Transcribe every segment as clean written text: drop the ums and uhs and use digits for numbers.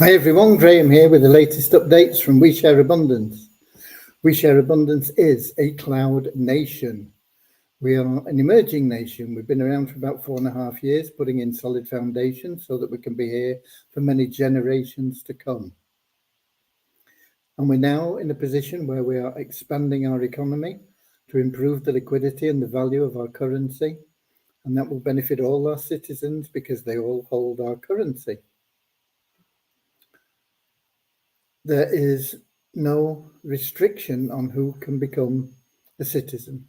Hi everyone, Graham here with the latest updates from We Share Abundance. We Share Abundance is a cloud nation. We are an emerging nation. We've been around for about 4.5 years, putting in solid foundations so that we can be here for many generations to come. And we're now in a position where we are expanding our economy to improve the liquidity and the value of our currency. And that will benefit all our citizens because they all hold our currency. There is no restriction on who can become a citizen.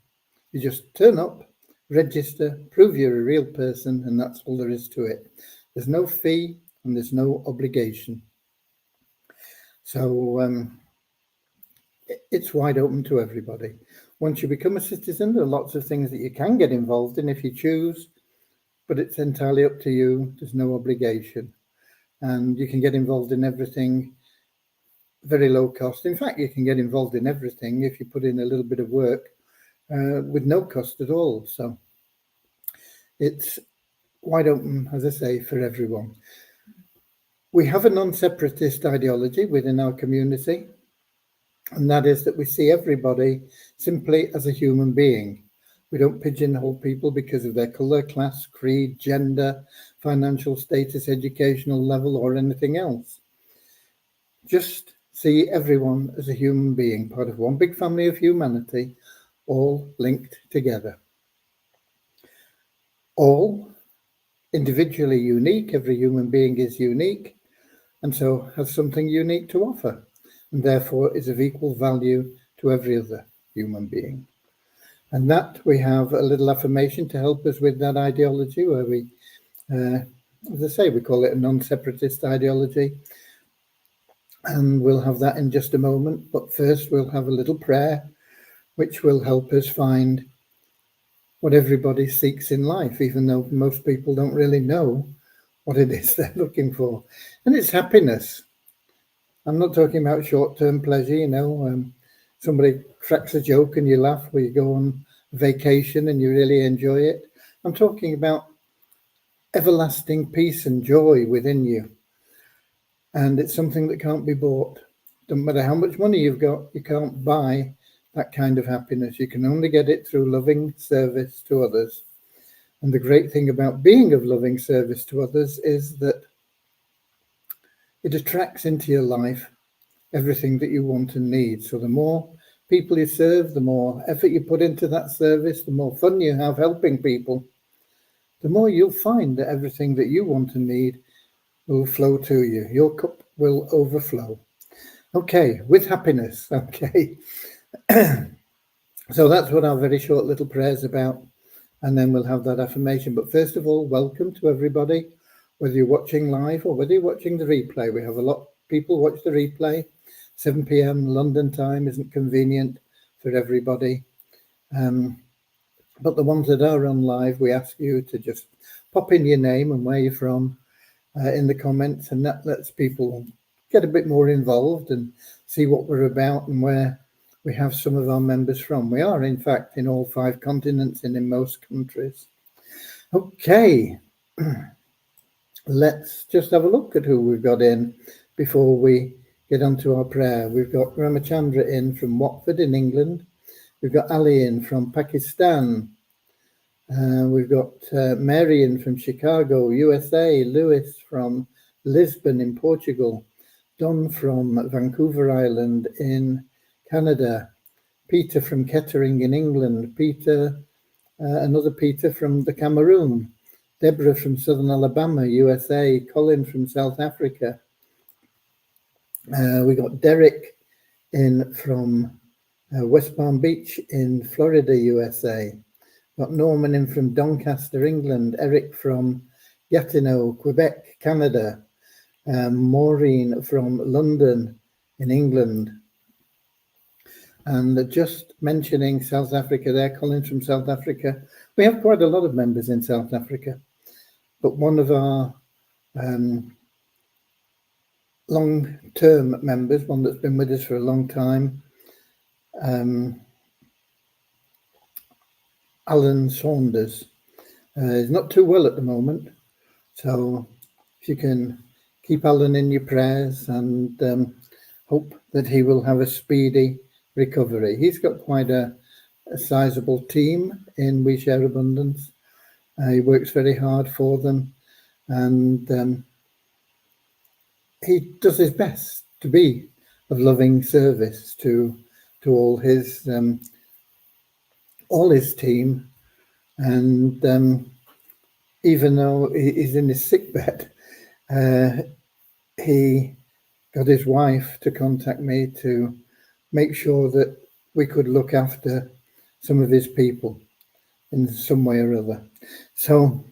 You just turn up, register, prove you're a real person, and that's all there is to it. There's no fee and there's no obligation. So it's wide open to everybody. Once you become a citizen, there are lots of things that you can get involved in if you choose, but it's entirely up to you. There's no obligation. And you can get involved in everything very low cost. In fact, you can get involved in everything if you put in a little bit of work with no cost at all. So it's wide open, as I say, for everyone. We have a non-separatist ideology within our community, and that is that we see everybody simply as a human being. We don't pigeonhole people because of their colour, class, creed, gender, financial status, educational level, or anything else. Just see everyone as a human being, part of one big family of humanity, all linked together. All individually unique, every human being is unique, and so has something unique to offer, and therefore is of equal value to every other human being. And that we have a little affirmation to help us with that ideology, where we, as I say, we call it a non-separatist ideology. And we'll have that in just a moment. But first, we'll have a little prayer, which will help us find what everybody seeks in life, even though most people don't really know what it is they're looking for. And it's happiness. I'm not talking about short-term pleasure, somebody cracks a joke and you laugh, or you go on vacation and you really enjoy it. I'm talking about everlasting peace and joy within you. And it's something that can't be bought. Doesn't matter how much money you've got, you can't buy that kind of happiness. You can only get it through loving service to others. And the great thing about being of loving service to others is that it attracts into your life everything that you want and need. So the more people you serve, the more effort you put into that service, the more fun you have helping people, the more you'll find that everything that you want and need will flow to you. Your cup will overflow. Okay, with happiness. Okay. So that's what our very short little prayer is about. And then we'll have that affirmation. But first of all, welcome to everybody, whether you're watching live or whether you're watching the replay. We have a lot of people watch the replay. 7 p.m. London time isn't convenient for everybody. But the ones that are on live, we ask you to just pop in your name and where you're from in the comments, and that lets people get a bit more involved and see what we're about and where we have some of our members from. We are, in fact, in all 5 continents and in most countries. Okay, let's just have a look at who we've got in before we get onto our prayer. We've got Ramachandra in from Watford in England. We've got Ali in from Pakistan. We've got Mary in from Chicago, USA, Lewis from Lisbon in Portugal, Don from Vancouver Island in Canada, Peter from Kettering in England, another Peter from the Cameroon, Deborah from Southern Alabama, USA, Colin from South Africa. We got Derek in from West Palm Beach in Florida, USA. Got Norman in from Doncaster, England, Eric from Gatineau, Quebec, Canada, Maureen from London in England. And just mentioning South Africa there, Colin from South Africa. We have quite a lot of members in South Africa, but one of our long-term members, one that's been with us for a long time, Alan Saunders, is not too well at the moment. So if you can keep Alan in your prayers and hope that he will have a speedy recovery. He's got quite a sizable team in We Share Abundance. He works very hard for them, and he does his best to be of loving service to all his team. And even though he's in his sick bed, he got his wife to contact me to make sure that we could look after some of his people in some way or other. So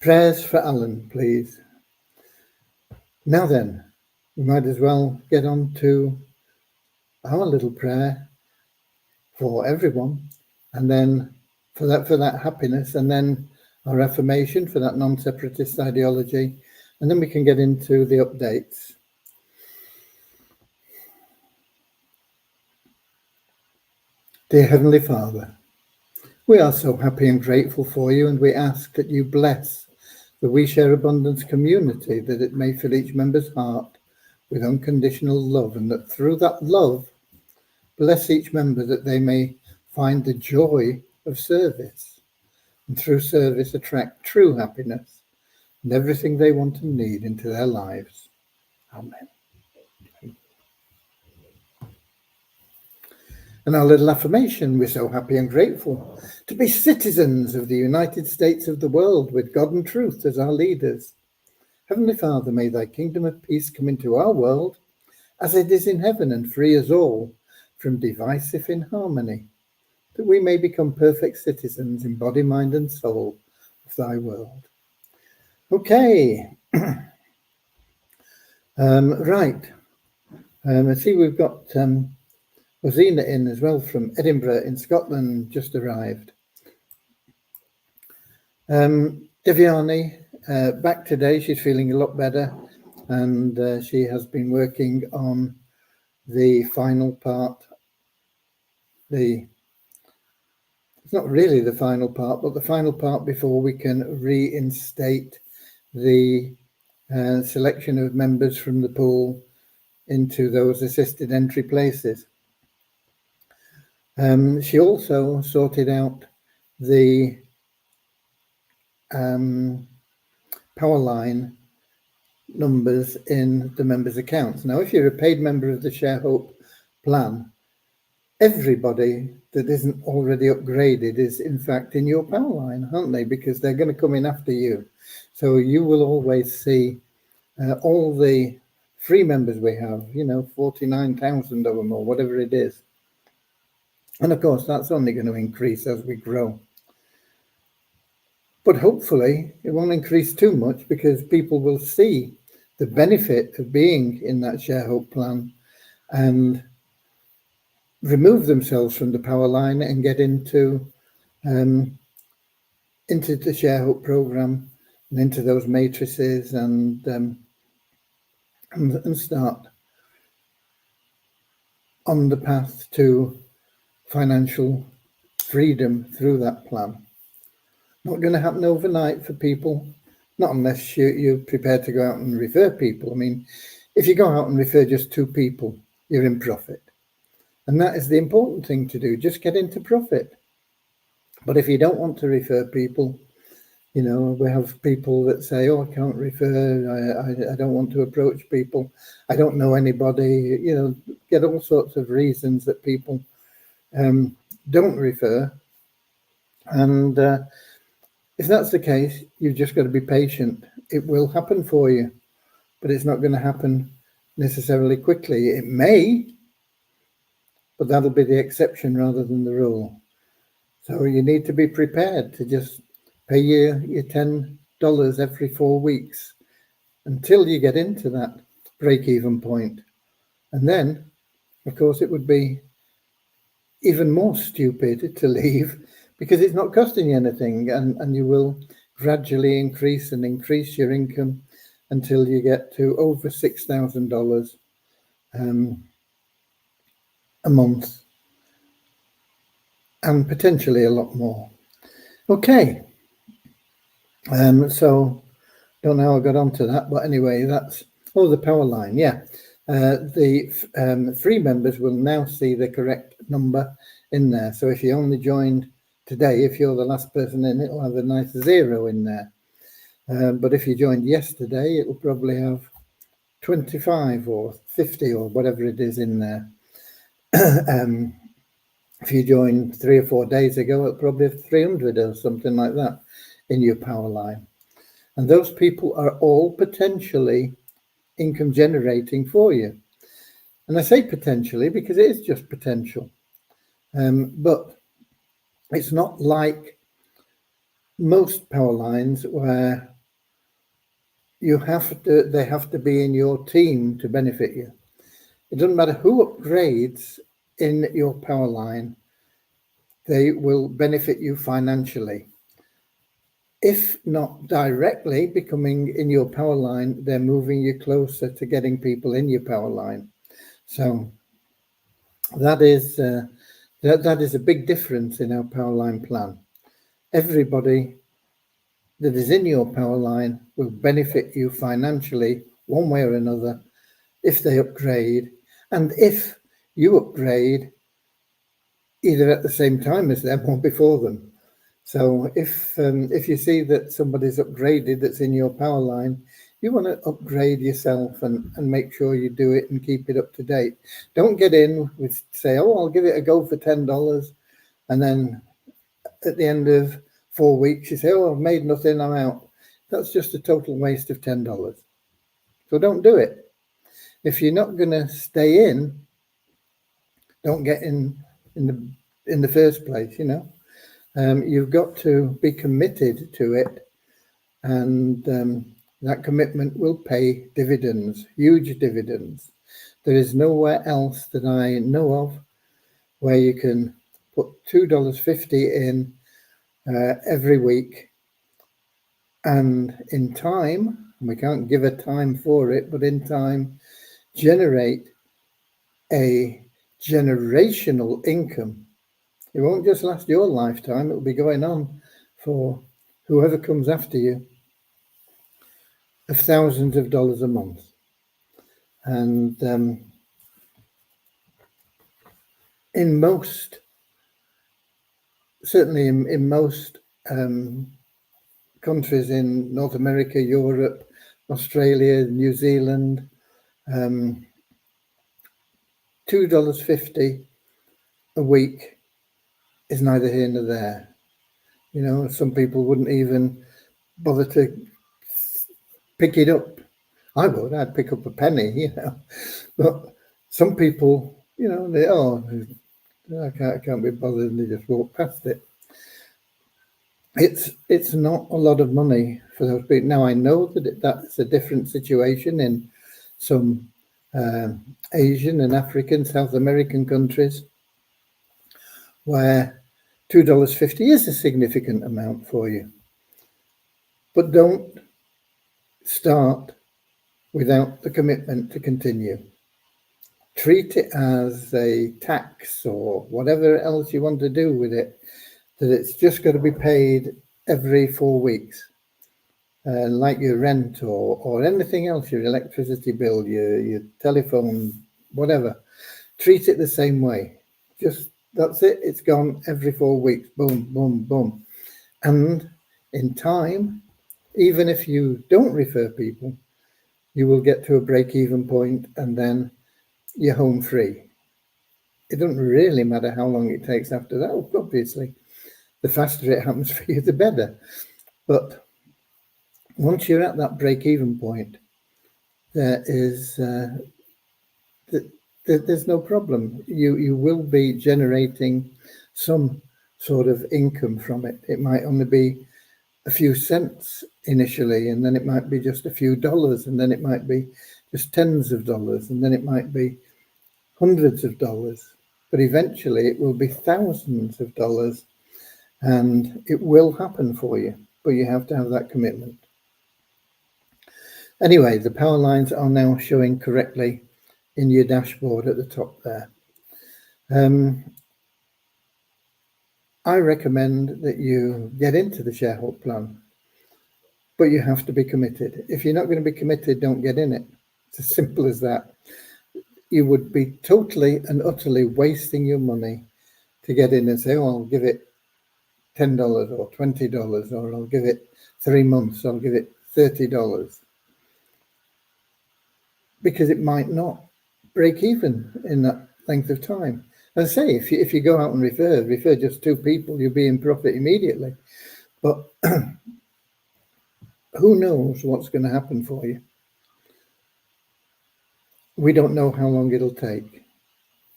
prayers for Alan, please. Now then, we might as well get on to our little prayer for everyone, and then for that happiness, and then our affirmation for that non-separatist ideology, and then we can get into the updates. Dear Heavenly Father, we are so happy and grateful for you, and we ask that you bless the We Share Abundance community, that it may fill each member's heart with unconditional love, and that through that love, bless each member that they may find the joy of service, and through service attract true happiness and everything they want and need into their lives. Amen. And our little affirmation: we're so happy and grateful to be citizens of the United States of the world, with God and truth as our leaders. Heavenly Father, may thy kingdom of peace come into our world as it is in heaven, and free us all from divisive inharmony, that we may become perfect citizens in body, mind, and soul of thy world. Okay. Right. I see we've got Rosina in as well from Edinburgh in Scotland, just arrived. Deviani, back today. She's feeling a lot better, and she has been working on the final part. It's not really the final part, but the final part before we can reinstate the selection of members from the pool into those assisted entry places. She also sorted out the power line numbers in the members' accounts. Now, if you're a paid member of the Share Hope plan, everybody that isn't already upgraded is in fact in your power line, aren't they? Because they're going to come in after you. So you will always see all the free members we have, 49,000 of them or whatever it is. And of course, that's only going to increase as we grow. But hopefully it won't increase too much, because people will see the benefit of being in that Share Hope plan and remove themselves from the power line and get into the Share Hope program and into those matrices and start on the path to financial freedom through that plan. Not going to happen overnight for people, not unless you're prepared to go out and refer people. I mean, if you go out and refer just 2 people, you're in profit. And that is the important thing to do, just get into profit. But if you don't want to refer people, we have people that say, oh, I can't refer, I don't want to approach people, I don't know anybody, get all sorts of reasons that people don't refer. And if that's the case, you've just got to be patient. It will happen for you, but it's not going to happen necessarily quickly. It may, but that'll be the exception rather than the rule. So you need to be prepared to just pay your $10 every 4 weeks until you get into that break-even point. And then, of course, it would be even more stupid to leave, because it's not costing you anything, and you will gradually increase your income until you get to over $6,000 a month, and potentially a lot more. Okay, so Don't know how I got onto that, but anyway, that's the power line. Yeah, the free members will now see the correct number in there. So if you only joined today, if you're the last person in, it'll have a nice 0 in there. But if you joined yesterday, it will probably have 25 or 50 or whatever it is in there. If you joined 3 or 4 days ago, it'll probably have 300 or something like that in your power line. And those people are all potentially income generating for you. And I say potentially because it is just potential. But it's not like most power lines where they have to be in your team to benefit you. It doesn't matter who upgrades in your power line, they will benefit you financially. If not directly becoming in your power line, they're moving you closer to getting people in your power line. So that is that is a big difference in our power line plan. Everybody that is in your power line will benefit you financially one way or another if they upgrade, and if you upgrade either at the same time as them or before them. So if you see that somebody's upgraded that's in your power line, you want to upgrade yourself and make sure you do it and keep it up to date. Don't get in with say, oh, I'll give it a go for $10, and then at the end of 4 weeks you say, oh, I've made nothing, I'm out. That's just a total waste of $10. So don't do it. If you're not going to stay in, don't get in the first place. You've got to be committed to it, and that commitment will pay dividends, huge dividends. There is nowhere else that I know of where you can put $2.50 in every week, and in time, we can't give a time for it, but in time, generate a generational income. It won't just last your lifetime, it will be going on for whoever comes after you, of thousands of dollars a month. And in most, certainly in most countries in North America, Europe, Australia, New Zealand, $2.50 a week is neither here nor there. Some people wouldn't even bother to pick it up. I'd pick up a penny, but some people, I can't be bothered, and they just walk past it. It's not a lot of money for those people. Now, I know that that's a different situation in some Asian and African, South American countries, where $2.50 is a significant amount for you. But don't start without the commitment to continue. Treat it as a tax or whatever else you want to do with it, that it's just got to be paid every 4 weeks, like your rent or anything else, your electricity bill, your telephone, whatever. Treat it the same way. Just, that's it. It's gone every 4 weeks. Boom, boom, boom. And in time, even if you don't refer people, you will get to a break-even point, and then you're home free. It doesn't really matter how long it takes after that, obviously. The faster it happens for you, the better. But once you're at that break-even point, there's no problem. You will be generating some sort of income from it. It might only be a few cents initially, and then it might be just a few dollars, and then it might be just tens of dollars, and then it might be hundreds of dollars. But eventually it will be thousands of dollars, and it will happen for you, but you have to have that commitment. Anyway, the power lines are now showing correctly in your dashboard at the top there. I recommend that you get into the shareholder plan. but you have to be committed. If you're not going to be committed, don't get in it. It's as simple as that. You would be totally and utterly wasting your money to get in and say, oh, I'll give it $10 or $20, or I'll give it 3 months, I'll give it $30. Because it might not break even in that length of time. As I say, if you go out and refer just 2 people, you'll be in profit immediately. But who knows what's going to happen for you? We don't know how long it'll take.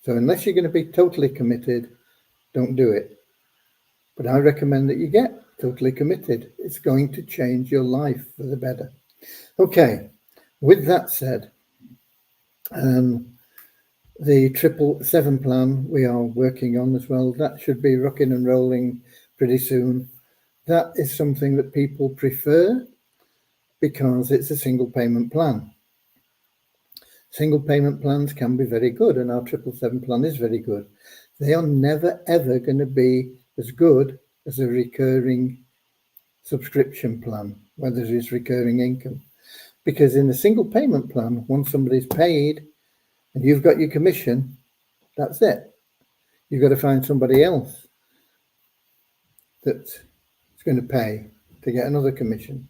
So unless you're going to be totally committed, don't do it. But I recommend that you get totally committed. It's going to change your life for the better. Okay, with that said, the 777 plan we are working on as well. That should be rocking and rolling pretty soon. That is something that people prefer because it's a single payment plan. Single payment plans can be very good, and our 777 plan is very good. They are never, ever going to be as good as a recurring subscription plan, where there is recurring income. Because in the single payment plan, once somebody's paid and you've got your commission, that's it. You've got to find somebody else that's going to pay to get another commission.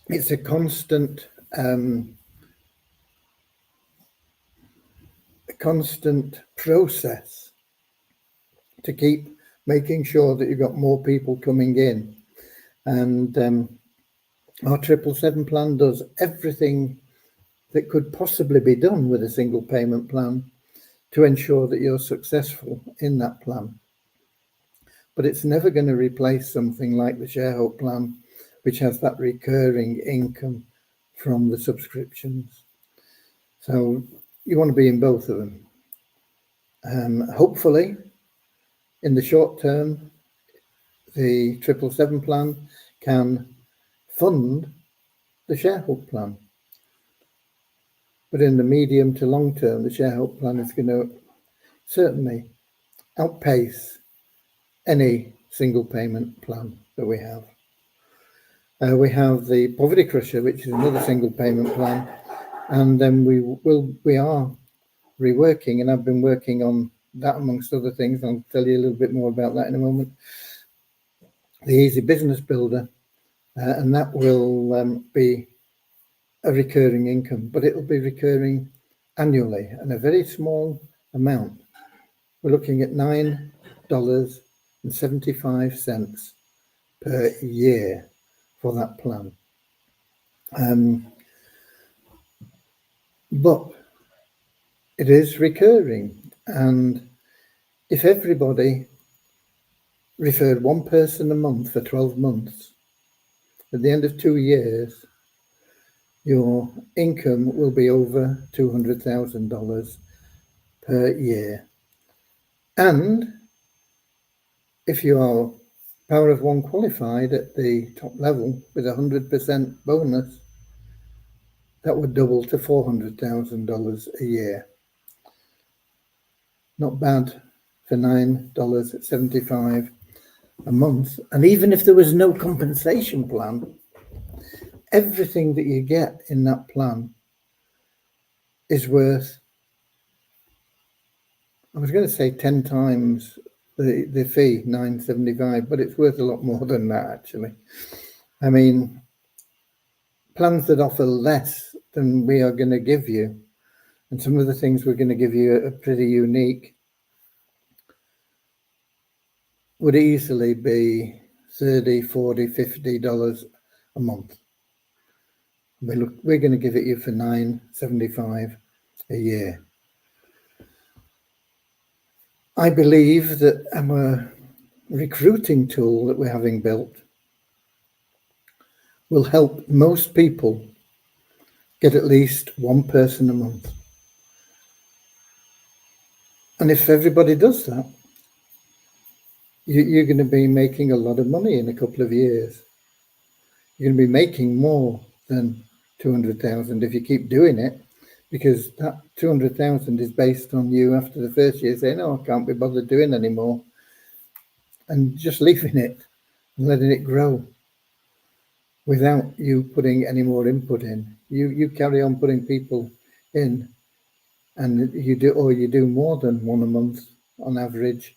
It's a constant process to keep making sure that you've got more people coming in. And our 777 plan does everything that could possibly be done with a single payment plan to ensure that you're successful in that plan. But it's never going to replace something like the Sharehope plan, which has that recurring income from the subscriptions. So you want to be in both of them. Hopefully, in the short term, the 777 plan can fund the Sharehope plan. But in the medium to long term, the Sharehope plan is going to certainly outpace any single payment plan that we have. We have the Poverty Crusher, which is another single payment plan, and then we are reworking, and I've been working on that amongst other things. I'll tell you a little bit more about that in a moment. The Easy Business Builder, and that will be a recurring income, but it'll be recurring annually and a very small amount. We're looking at $9.75 per year for that plan. But it is recurring, and if everybody referred 1 person a month for 12 months, at the end of 2 years, your income will be over $200,000 per year. And if you are Power of One qualified at the top level with 100% bonus, that would double to $400,000 a year. Not bad for $9.75 a month. And even if there was no compensation plan, everything that you get in that plan is worth, I was going to say 10 times the fee, $9.75, but it's worth a lot more than that, actually. I mean, plans that offer less than we are going to give you, and some of the things we're going to give you are pretty unique, would easily be $30, $40, $50 a month. We're going to give it you for $9.75 a year. I believe that our recruiting tool that we're having built will help most people get at least 1 person a month. And if everybody does that, you're going to be making a lot of money in a couple of years. You're going to be making more than 200,000 if you keep doing it, because that 200,000 is based on you after the first year saying, "Oh, I can't be bothered doing anymore," and just leaving it and letting it grow. without you putting any more input in. You carry on putting people in, and you do more than one a month on average,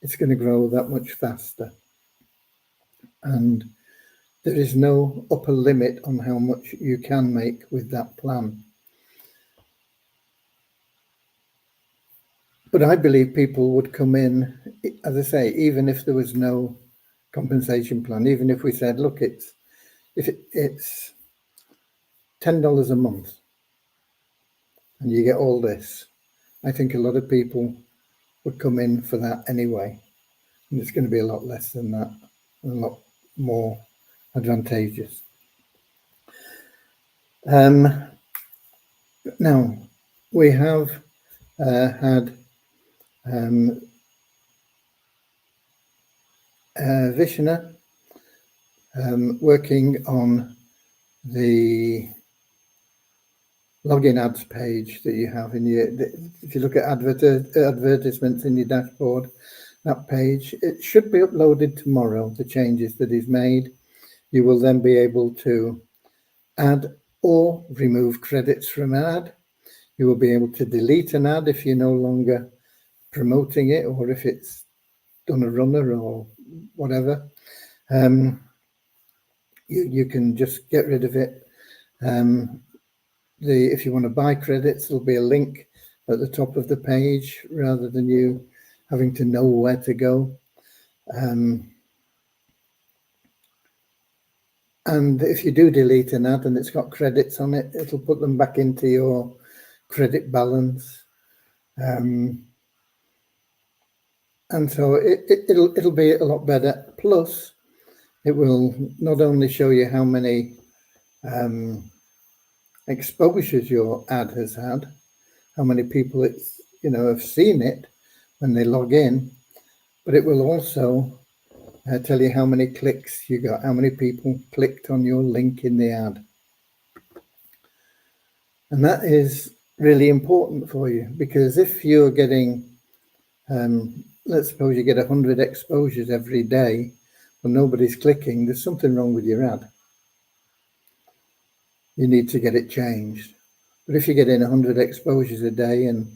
it's going to grow that much faster. And there is no upper limit on how much you can make with that plan. But I believe people would come in, as I say, even if there was no compensation plan, even if we said, look, it's $10 a month and you get all this, I think a lot of people would come in for that anyway. And it's going to be a lot less than that, and a lot more advantageous. Now, we have had Vishna working on the login ads page that you have in your, if you look at advertisements in your dashboard, that page, it should be uploaded tomorrow, the changes that he's made. You will then be able to add or remove credits from an ad. You will be able to delete an ad if you're no longer promoting it, or if it's done a runner or whatever. You can just get rid of it. If you want to buy credits, there'll be a link at the top of the page rather than you having to know where to go. And if you do delete an ad and it's got credits on it, it'll put them back into your credit balance. And so it'll be a lot better. Plus, it will not only show you how many exposures your ad has had, how many people it's have seen it when they log in, but it will also tell you how many clicks you got, how many people clicked on your link in the ad. And that is really important for you, because if you're getting, let's suppose you get 100 exposures every day, but nobody's clicking, there's something wrong with your ad. You need to get it changed. But if you're getting 100 exposures a day and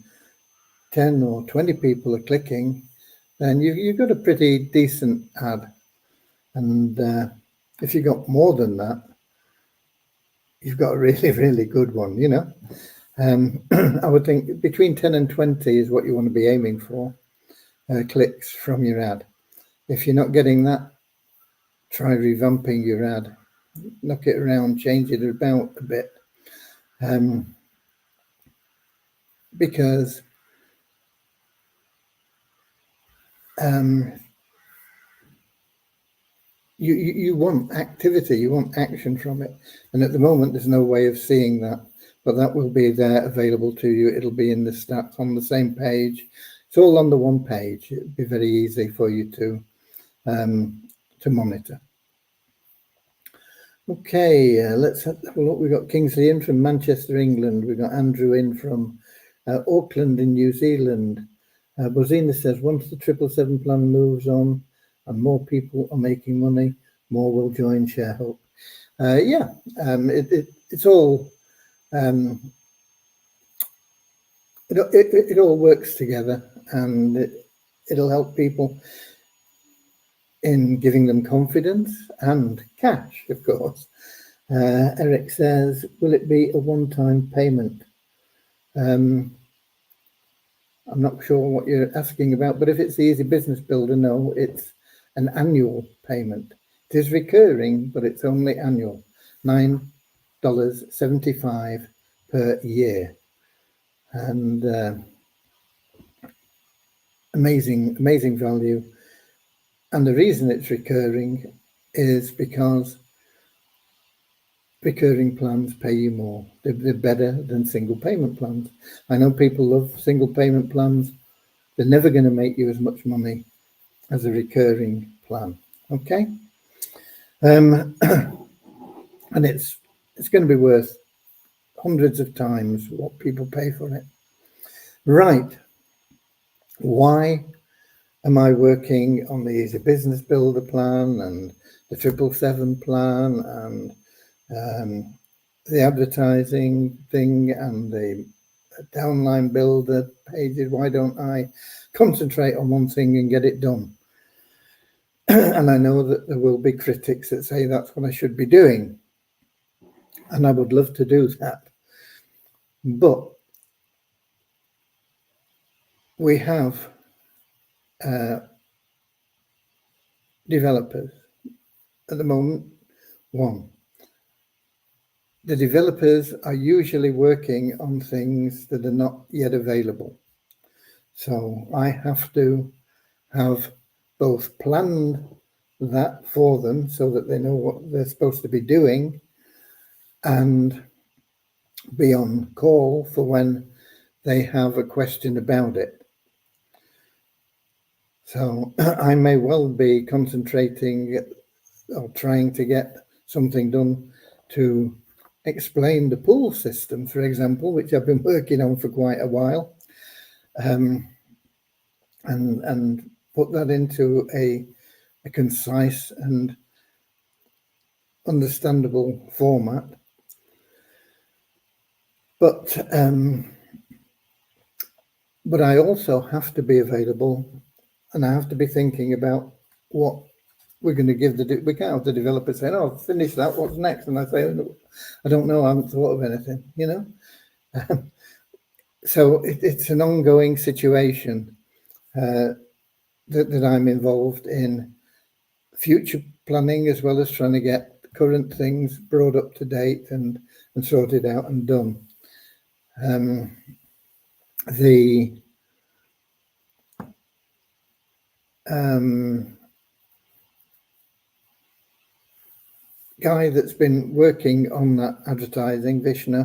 10 or 20 people are clicking, then you've got a pretty decent ad. And if you got more than that, you've got a really, really good one, I would think between 10 and 20 is what you want to be aiming for, clicks from your ad. If you're not getting that, try revamping your ad. Knock it around, change it about a bit. Because you want activity, you want action from it. And at the moment, there's no way of seeing that, but that will be there available to you. It'll be in the stats on the same page. It's all on the one page. It'll be very easy for you to monitor. Okay, let's have a look. We've got Kingsley in from Manchester, England. We've got Andrew in from Auckland in New Zealand. Bozina says, once the 777 plan moves on and more people are making money, more will join ShareHope. It's all it all works together, and it'll help people in giving them confidence and cash, of course. Eric says, will it be a one-time payment? I'm not sure what you're asking about, but if it's the Easy Business Builder, no, it's an annual payment. It is recurring, but it's only annual, $9.75 per year. And amazing value. And the reason it's recurring is because recurring plans pay you more. They're better than single payment plans. I know people love single payment plans. They're never going to make you as much money as a recurring plan. Okay. And it's going to be worth hundreds of times what people pay for it. Right. Why am I working on the Easy Business Builder plan and the 777 plan and the advertising thing and the downline builder pages. Why don't I concentrate on one thing and get it done? And I know that there will be critics that say that's what I should be doing. And I would love to do that. But we have developers at the moment. One, the developers are usually working on things that are not yet available. So I have to have both planned that for them so that they know what they're supposed to be doing and be on call for when they have a question about it. So I may well be concentrating or trying to get something done to explain the pool system, for example, which I've been working on for quite a while, and put that into a concise and understandable format. But I also have to be available, and I have to be thinking about what we're going to give we can't have the developer saying, "Oh, finish that. What's next?" And I say, "Oh, I don't know. I haven't thought of anything." So it's an ongoing situation that I'm involved in future planning as well as trying to get current things brought up to date and sorted out and done. The guy that's been working on that advertising, Vishnu,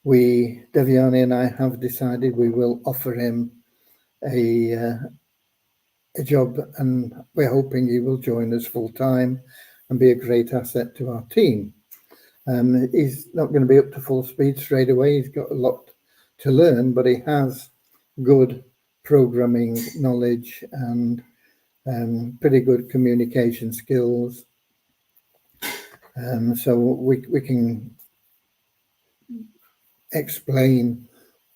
Devyani and I have decided we will offer him a job, and we're hoping he will join us full time and be a great asset to our team. He's not going to be up to full speed straight away. He's got a lot to learn, but he has good programming knowledge and pretty good communication skills. So we can explain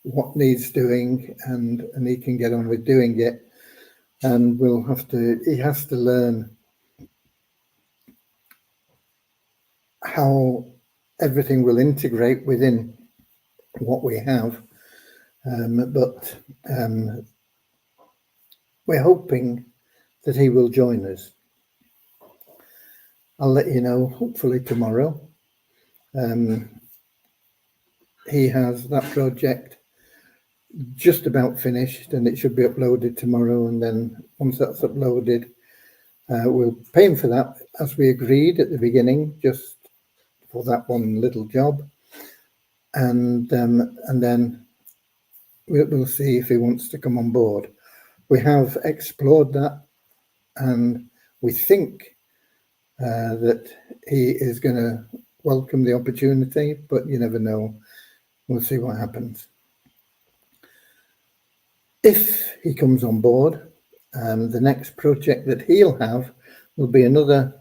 what needs doing, and he can get on with doing it. And he has to learn how everything will integrate within what we have. But we're hoping that he will join us. I'll let you know, hopefully tomorrow. He has that project just about finished, and it should be uploaded tomorrow. And then once that's uploaded, we'll pay him for that as we agreed at the beginning, just for that one little job. And then we'll see if he wants to come on board. We have explored that, and we think that he is going to welcome the opportunity, but you never know. We'll see what happens. If he comes on board, the next project that he'll have will be another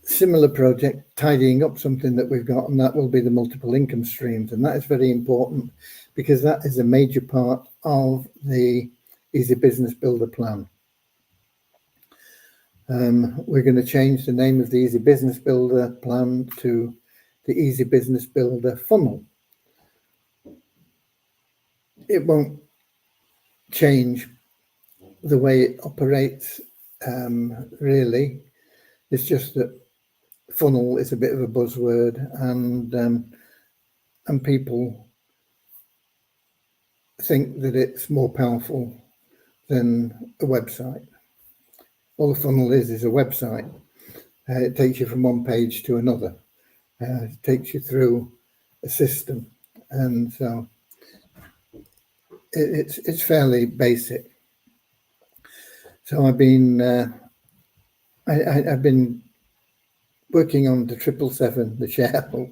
similar project, tidying up something that we've got, and that will be the multiple income streams. And that is very important because that is a major part of the Easy Business Builder plan. We're going to change the name of the Easy Business Builder plan to the Easy Business Builder funnel. It won't change the way it operates, really. It's just that funnel is a bit of a buzzword, and people think that it's more powerful than a website. All a funnel is a website. It takes you from one page to another. It takes you through a system, and so it's fairly basic. So I've been working on the 777, the shell,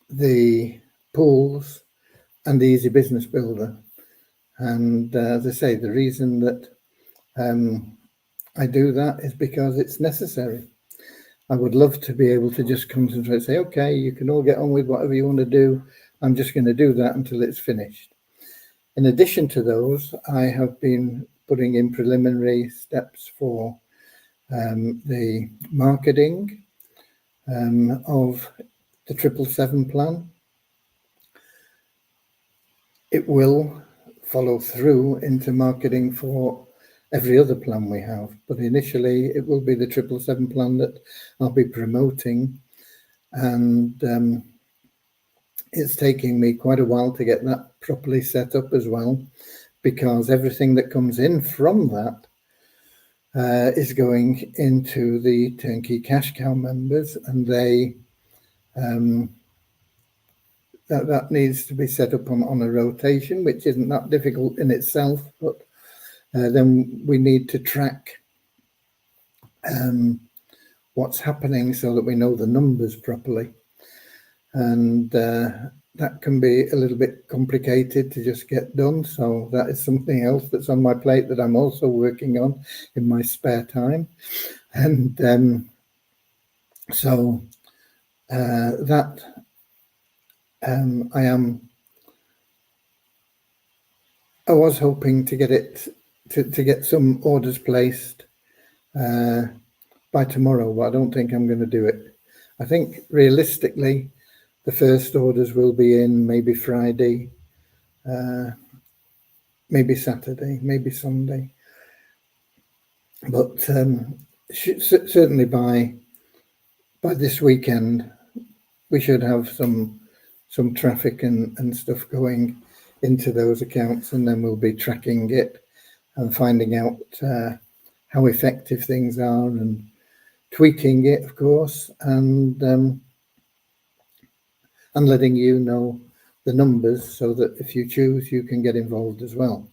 the pools, and the Easy Business Builder. And as I say, the reason that I do that is because it's necessary. I would love to be able to just concentrate, say, okay, you can all get on with whatever you want to do. I'm just going to do that until it's finished. In addition to those, I have been putting in preliminary steps for the marketing of the 777 plan. It will follow through into marketing for every other plan we have, but initially it will be the 777 plan that I'll be promoting, and it's taking me quite a while to get that properly set up as well, because everything that comes in from that is going into the turnkey cash cow members, and they that needs to be set up on a rotation, which isn't that difficult in itself, but then we need to track what's happening so that we know the numbers properly, and that can be a little bit complicated to just get done. So that is something else that's on my plate that I'm also working on in my spare time, and so that I was hoping to get it to get some orders placed by tomorrow, but I don't think I'm going to do it. I think realistically, the first orders will be in maybe Friday, maybe Saturday, maybe Sunday, but certainly by this weekend we should have some traffic and stuff going into those accounts, and then we'll be tracking it and finding out how effective things are and tweaking it, of course, and letting you know the numbers so that if you choose, you can get involved as well.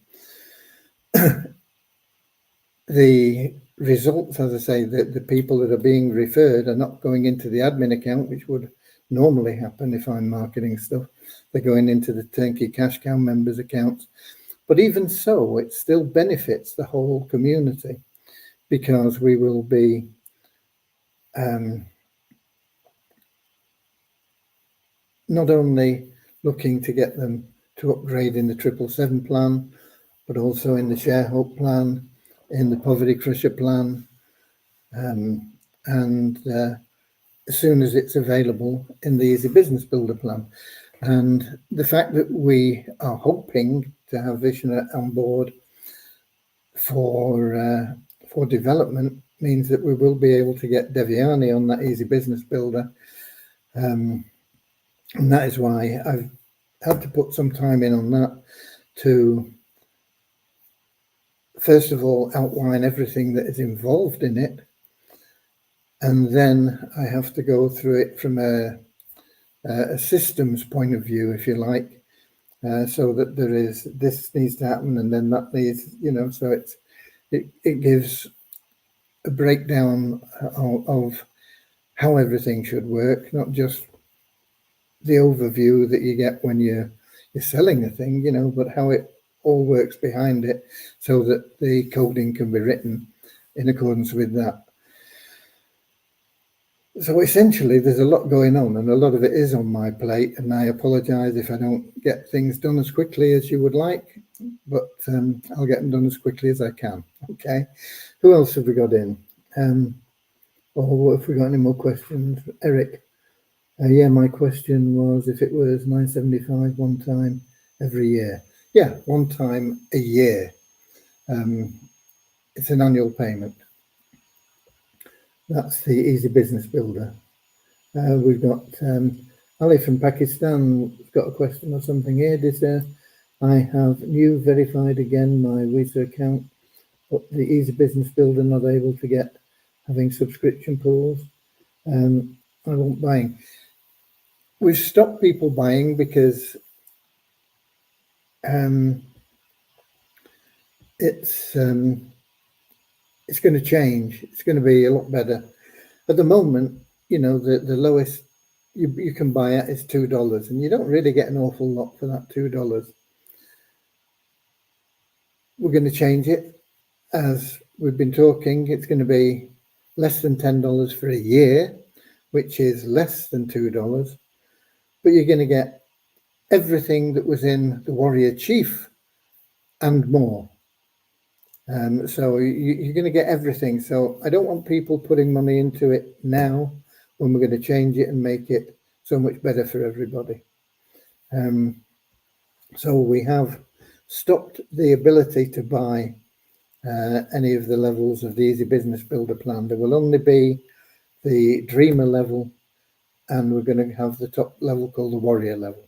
The results, as I say, the people that are being referred are not going into the admin account, which would normally happen if I'm marketing stuff. They're going into the turnkey cash cow members' accounts. But even so, it still benefits the whole community, because we will be not only looking to get them to upgrade in the 777 plan, but also in the Share Hope plan, in the Poverty Crusher plan, and as soon as it's available in the Easy Business Builder plan. And the fact that we are hoping to have Vishnu on board for development means that we will be able to get Devyani on that Easy Business Builder, and that is why I've had to put some time in on that to first of all outline everything that is involved in it, and then I have to go through it from a systems point of view, if you like, so that there is this needs to happen and then that needs, so it gives a breakdown of how everything should work, not just the overview that you get when you're selling a thing, but how it all works behind it, so that the coding can be written in accordance with that. So essentially, there's a lot going on, and a lot of it is on my plate, and I apologize if I don't get things done as quickly as you would like, but I'll get them done as quickly as I can. Okay. Who else have we got in? Or if we got any more questions? Eric. Yeah, my question was if it was $9.75 one time every year. Yeah, one time a year. It's an annual payment. That's the Easy Business Builder. We've got Ali from Pakistan. We've got a question or something here. I have new verified again my Visa account, but the Easy Business Builder not able to get, having subscription pools. I won't buying. We've stopped people buying because it's going to change. It's going to be a lot better. At the moment, the lowest you can buy at is $2, and you don't really get an awful lot for that $2. We're going to change it, as we've been talking, it's going to be less than $10 for a year, which is less than $2, but you're going to get everything that was in the Warrior Chief and more. So you're going to get everything. So I don't want people putting money into it now when we're going to change it and make it so much better for everybody. So we have stopped the ability to buy any of the levels of the Easy Business Builder plan. There will only be the Dreamer level, and we're going to have the top level called the Warrior level.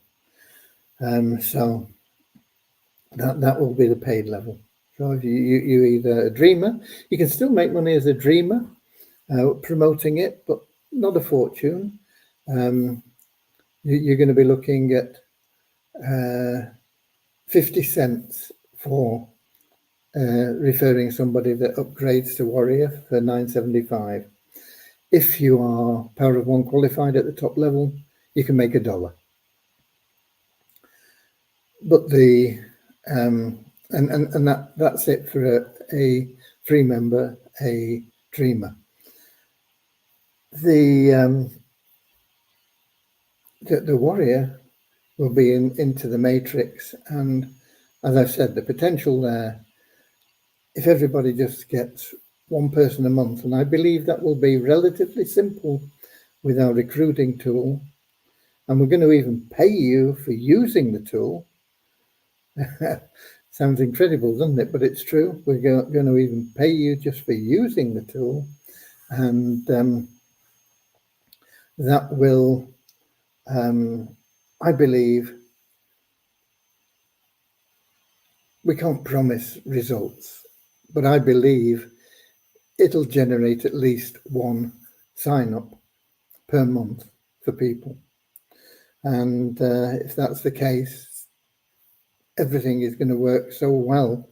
So that will be the paid level. So if you either a Dreamer, you can still make money as a Dreamer, promoting it, but not a fortune. You're going to be looking at 50 cents for referring somebody that upgrades to Warrior for $9.75. If you are Power of One qualified at the top level, you can make $1. But the and that's it for a free member, a Dreamer. The Warrior will be into the matrix, and as I've said, the potential there, if everybody just gets one person a month, and I believe that will be relatively simple with our recruiting tool, and we're going to even pay you for using the tool. Sounds incredible, doesn't it? But it's true. We're going to even pay you just for using the tool, and that will, I believe, we can't promise results, but I believe it'll generate at least one sign-up per month for people. And if that's the case, everything is going to work so well.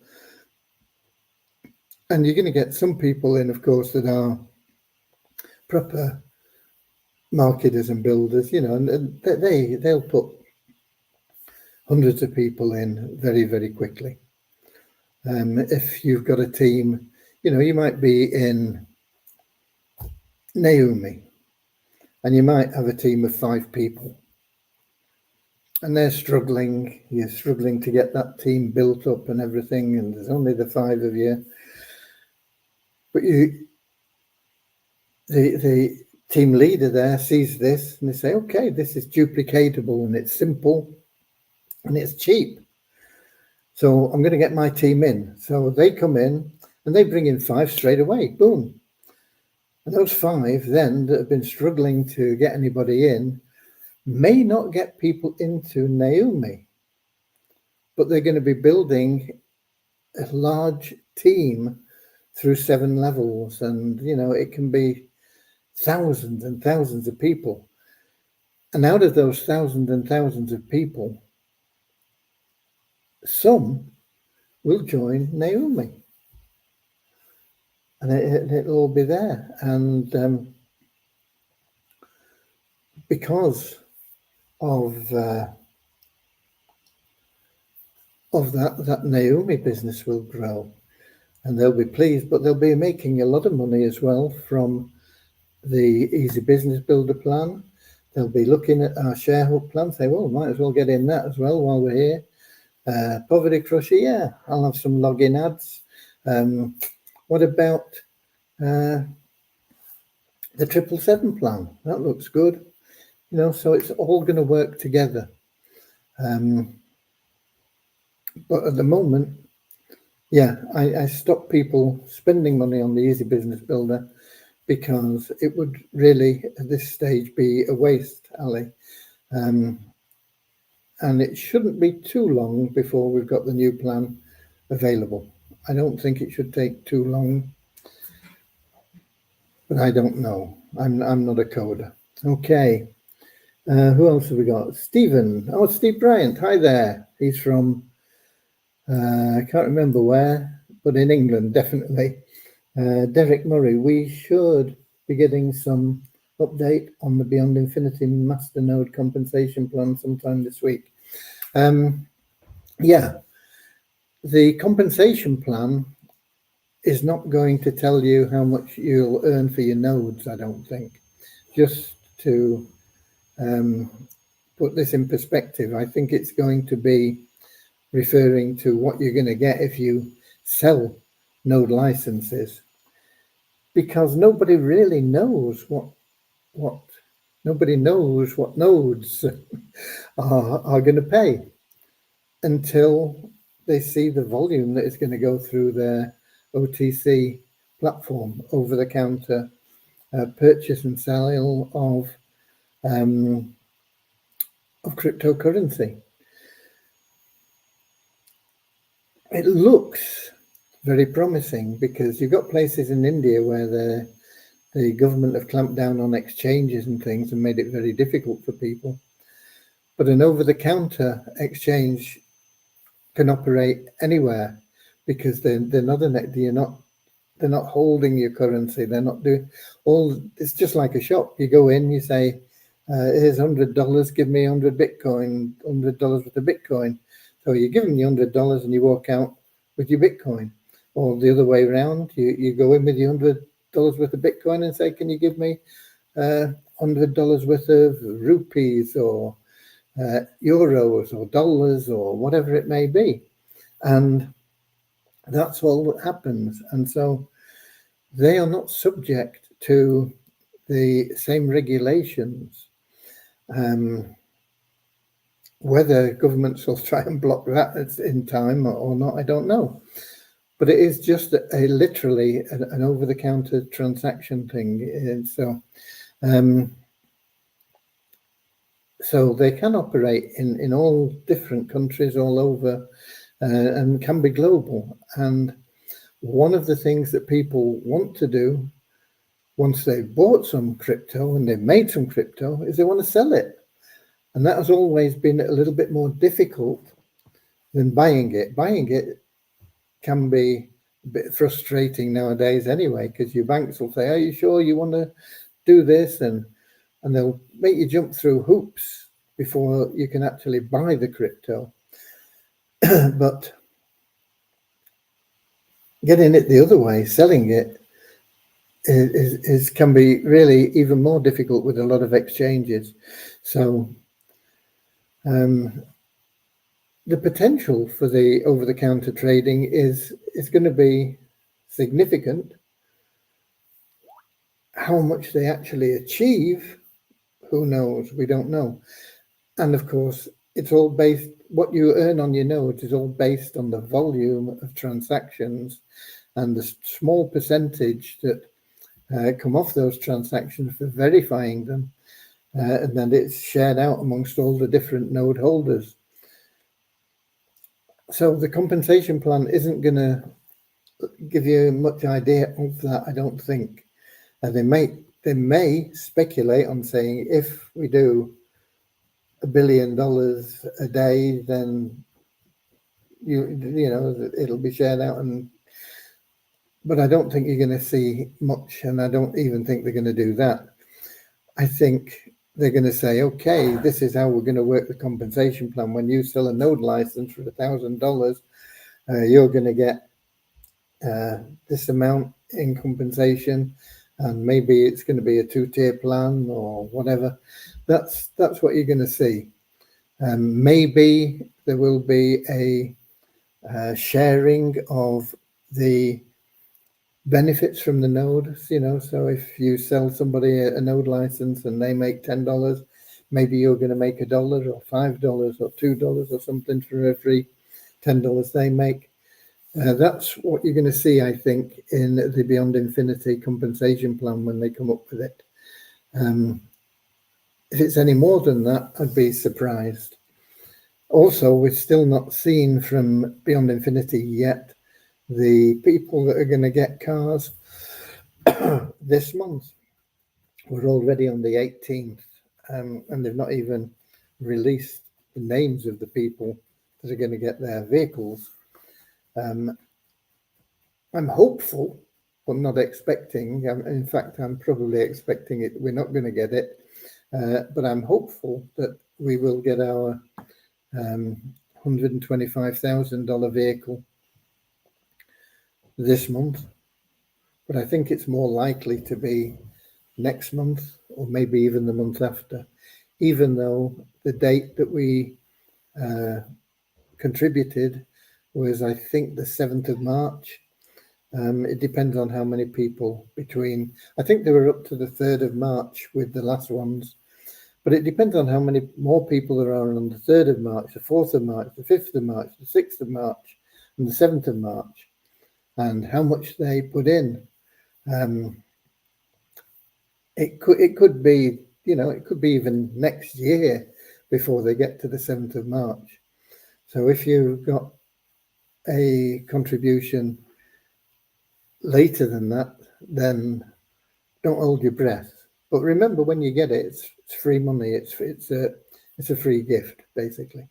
And you're going to get some people in, of course, that are proper marketers and builders, and they'll put hundreds of people in very, very quickly. If you've got a team, you might be in Naomi, and you might have a team of 5 people, and they're struggling. You're struggling to get that team built up and everything, and there's only the 5 of you. But the team leader there sees this, and they say, okay, this is duplicatable, and it's simple, and it's cheap. So I'm going to get my team in. So they come in, and they bring in 5 straight away. Boom. And those 5 then that have been struggling to get anybody in may not get people into Naomi, but they're going to be building a large team through 7 levels. And, it can be thousands and thousands of people. And out of those thousands and thousands of people, some will join Naomi. And it'll all be there. And because of that Naomi business will grow, and they'll be pleased, but they'll be making a lot of money as well from the Easy Business Builder plan. They'll be looking at our Sharehook plan, say, well, might as well get in that as well while we're here. Poverty Crusher, yeah, I'll have some login ads. What about the 777 plan? That looks good. So it's all going to work together. But at the moment, I stop people spending money on the Easy Business Builder because it would really, at this stage, be a waste, Ali. And it shouldn't be too long before we've got the new plan available. I don't think it should take too long, but I don't know. I'm not a coder. Okay. Who else have we got? Stephen. Oh, Steve Bryant. Hi there. He's from, I can't remember where, but in England, definitely. Derek Murray. We should be getting some update on the Beyond Infinity Masternode compensation plan sometime this week. The compensation plan is not going to tell you how much you'll earn for your nodes, I don't think. Just to put this in perspective, I think it's going to be referring to what you're going to get if you sell node licenses, because nobody really knows what nobody knows what nodes are going to pay until they see the volume that is going to go through their OTC platform, over the counter purchase and sale of cryptocurrency. It looks very promising because you've got places in India where the government have clamped down on exchanges and things and made it very difficult for people. But an over-the-counter exchange can operate anywhere because they're not holding your currency. They're not doing all. It's just like a shop. You go in, you say, "Here's $100. Give me 100 Bitcoin. $100 worth of Bitcoin." So you give them the $100 and you walk out with your Bitcoin. Or the other way around, you go in with your $100 worth of Bitcoin and say, "Can you give me $100 worth of rupees or euros or dollars or whatever it may be?" And that's all that happens. And so they are not subject to the same regulations. Whether governments will try and block that in time or not, I don't know. But it is just literally an over-the-counter transaction thing. And so they can operate in all different countries all over and can be global. And one of the things that people want to do once they've bought some crypto and they've made some crypto is they want to sell it. And that has always been a little bit more difficult than buying it. Buying it can be a bit frustrating nowadays anyway, because your banks will say, "Are you sure you want to do this?" And they'll make you jump through hoops before you can actually buy the crypto. But getting it the other way, selling it, can be really even more difficult with a lot of exchanges. So the potential for the over-the-counter trading is going to be significant. How much they actually achieve, who knows? We don't know. And of course, it's all based, what you earn on your nodes is all based on the volume of transactions and the small percentage that come off those transactions for verifying them. And then it's shared out amongst all the different node holders. So the compensation plan isn't going to give you much idea of that, I don't think. They may speculate on saying, if we do $1 billion a day, then you know it'll be shared out. But I don't think you're going to see much, and I don't even think they're going to do that. I think they're going to say, "Okay, this is how we're going to work the compensation plan. When you sell a node license for $1,000, you're going to get this amount in compensation, and maybe it's going to be a 2-tier plan or whatever." That's what you're going to see. Maybe there will be a sharing of the benefits from the node. So if you sell somebody a node license and they make $10, maybe you're going to make $1 or $5 or $2 or something for every $10 they make. That's what you're going to see, I think, in the Beyond Infinity compensation plan when they come up with it. If it's any more than that, I'd be surprised. Also, we've still not seen from Beyond Infinity yet the people that are going to get cars this month. We're already on the 18th, and they've not even released the names of the people that are going to get their vehicles. I'm hopeful, but not expecting. In fact, I'm probably expecting it. We're not going to get it, but I'm hopeful that we will get our $125,000 vehicle this month, but I think it's more likely to be next month or maybe even the month after, even though the date that we contributed was, I think, the 7th of March. It depends on how many people between, I think they were up to the 3rd of March with the last ones, but it depends on how many more people there are on the 3rd of March, the 4th of March, the 5th of March, the 6th of March, and the 7th of March, and how much they put in. It could be, it could be even next year before they get to the 7th of March. So if you've got a contribution later than that, then don't hold your breath. But remember, when you get it, it's free money. It's a free gift, basically.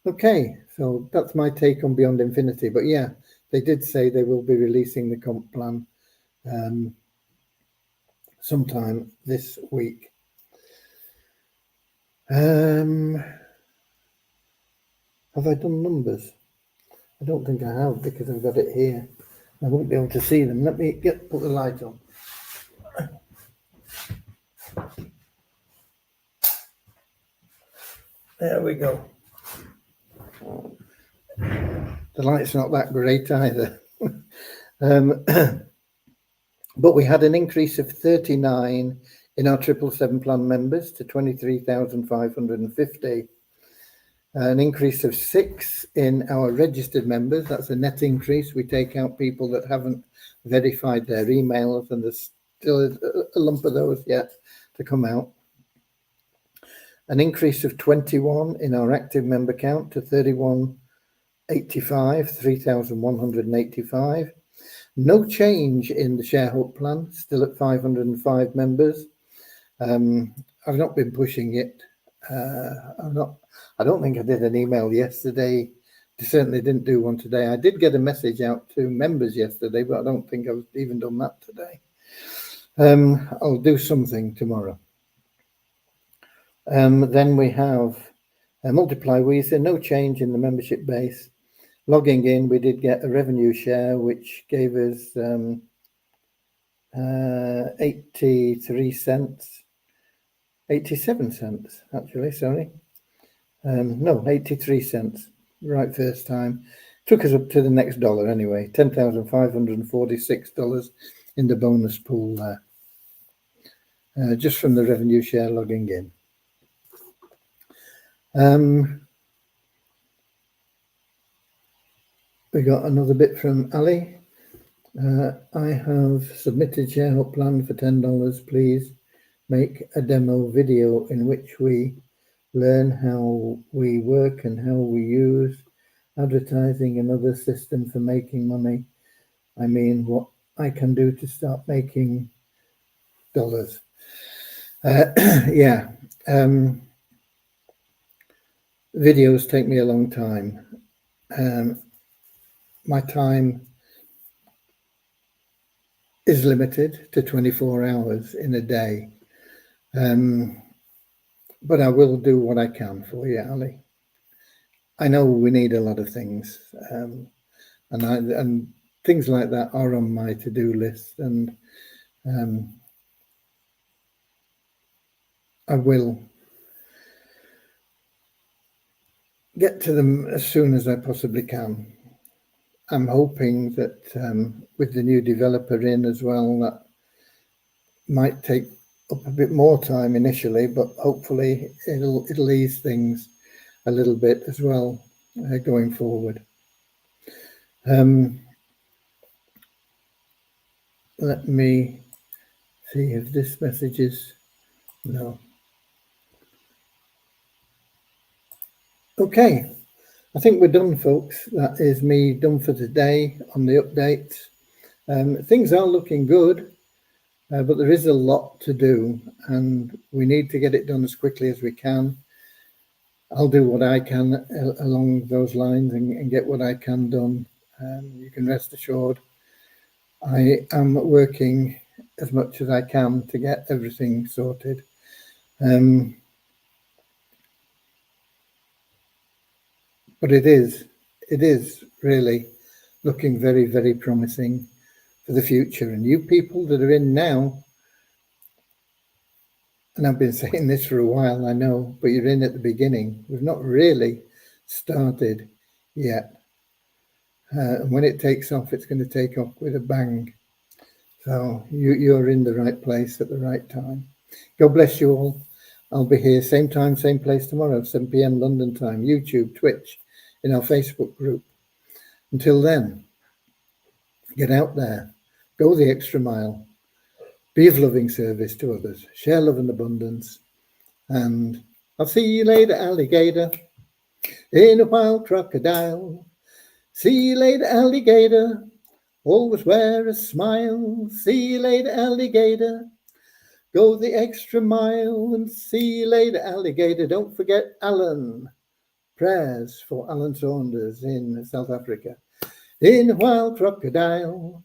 Okay, so that's my take on Beyond Infinity. But yeah, they did say they will be releasing the comp plan sometime this week. Have I done numbers? I don't think I have because I've got it here. I won't be able to see them. Let me put the light on. There we go. The light's not that great either. But we had an increase of 39 in our 777 plan members to 23,550. An increase of 6 in our registered members. That's a net increase. We take out people that haven't verified their emails, and there's still a lump of those yet to come out. An increase of 21 in our active member count to 3,185. No change in the shareholder plan, still at 505 members. I've not been pushing it. I don't think I did an email yesterday. I certainly didn't do one today. I did get a message out to members yesterday, but I don't think I've even done that today. I'll do something tomorrow. Then we have Multiply Visa, no change in the membership base. Logging in, we did get a revenue share, which gave us 83 cents. 87 cents, actually, sorry. No, 83 cents, right first time. Took us up to the next dollar anyway, $10,546 in the bonus pool there, just from the revenue share logging in. We got another bit from Ali. I have submitted shareholder plan for $10. Please make a demo video in which we learn how we work and how we use advertising and other system for making money. I mean, what I can do to start making dollars. Yeah. Videos take me a long time. My time is limited to 24 hours in a day. But I will do what I can for you, Ali. I know we need a lot of things, and things like that are on my to-do list, and I will get to them as soon as I possibly can. I'm hoping that with the new developer in as well, that might take up a bit more time initially, but hopefully it'll ease things a little bit as well going forward. Let me see if this message is no. Okay, I think we're done, folks. That is me done for today on the updates. Things are looking good, but there is a lot to do, and we need to get it done as quickly as we can. I'll do what I can along those lines and get what I can done. You can rest assured I am working as much as I can to get everything sorted. But it is really looking very, very promising for the future. And you people that are in now, and I've been saying this for a while, I know, but you're in at the beginning. We've not really started yet. And when it takes off, it's going to take off with a bang. So you're in the right place at the right time. God bless you all. I'll be here same time, same place tomorrow, 7 p.m. London time, YouTube, Twitch, in our Facebook group. Until then, get out there, go the extra mile, be of loving service to others, share love and abundance, and I'll see you later, alligator, in a wild crocodile. See you later, alligator, always wear a smile. See you later, alligator, go the extra mile, and see you later, alligator. Don't forget Alan. Prayers for Alan Saunders in South Africa. In a wild crocodile,